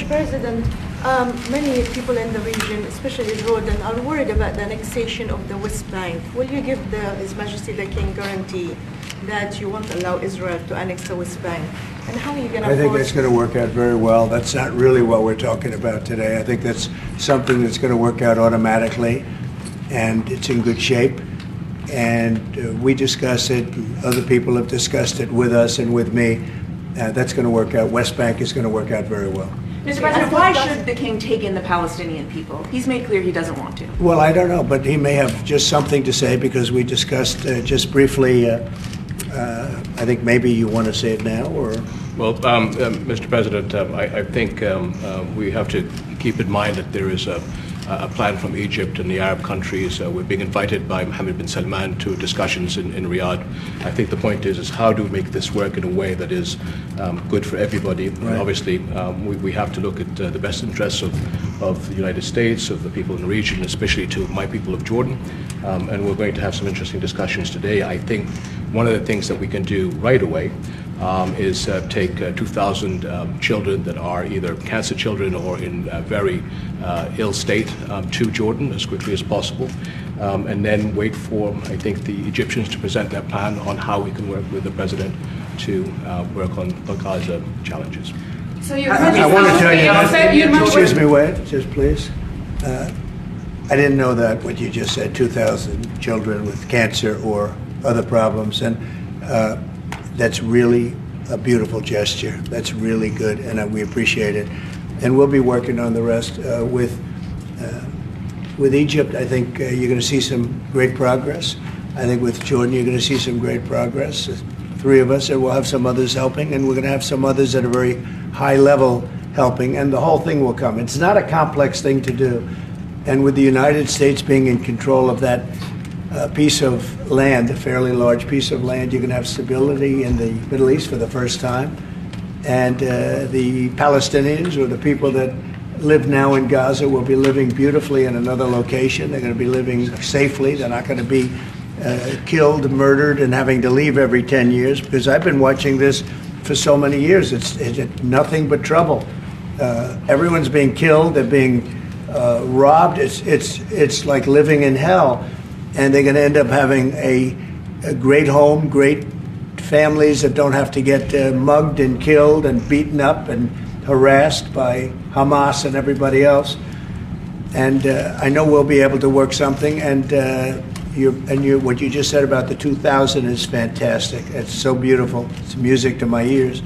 President, many people in the region, especially Jordan, are worried about the annexation of the West Bank. Will you give His Majesty the King guarantee that you won't allow Israel to annex the West Bank? And how are you going to I think that's going to work out very well. That's not really what we're talking about today. I think that's something that's going to work out automatically, and it's in good shape. And we discuss it. Other people have discussed it with us and with me. That's going to work out. West Bank is going to work out very well. Mr. President, why should the king take in the Palestinian people? He's made clear he doesn't want to. Well, I don't know, but he may have just something to say because we discussed just briefly. I think maybe you want to say it now, or? Well, Mr. President, I think we have to keep in mind that there is a plan from Egypt and the Arab countries. We're being invited by Mohammed bin Salman to discussions in Riyadh. I think the point is how do we make this work in a way that is good for everybody? Right. And obviously, we have to look at the best interests of the United States, of the people in the region, especially to my people of Jordan. And we're going to have some interesting discussions today. I think one of the things that we can do right away is take 2,000 children that are either cancer children or in a very ill state to Jordan as quickly as possible, and then wait for, I think, the Egyptians to present their plan on how we can work with the president to work on the Gaza challenges. So I want to tell you, excuse me, wait, just please. I didn't know that, what you just said, 2,000 children with cancer or other problems, and that's really a beautiful gesture. That's really good, and we appreciate it. And we'll be working on the rest with Egypt. I think you're going to see some great progress. I think with Jordan, you're going to see some great progress. Three of us, and we'll have some others helping, and we're going to have some others at a very high level helping, and the whole thing will come. It's not a complex thing to do. And with the United States being in control of that piece of land, a fairly large piece of land, you can have stability in the Middle East for the first time. And the Palestinians, or the people that live now in Gaza, will be living beautifully in another location. They're going to be living safely. They're not going to be killed, murdered, and having to leave every 10 years, because I've been watching this for so many years. It's nothing but trouble. Everyone's being killed. They're being robbed. It's like living in hell. And they're going to end up having a great home, great families that don't have to get mugged and killed and beaten up and harassed by Hamas and everybody else. And I know we'll be able to work something. And what you just said about the 2,000 is fantastic. It's so beautiful. It's music to my ears.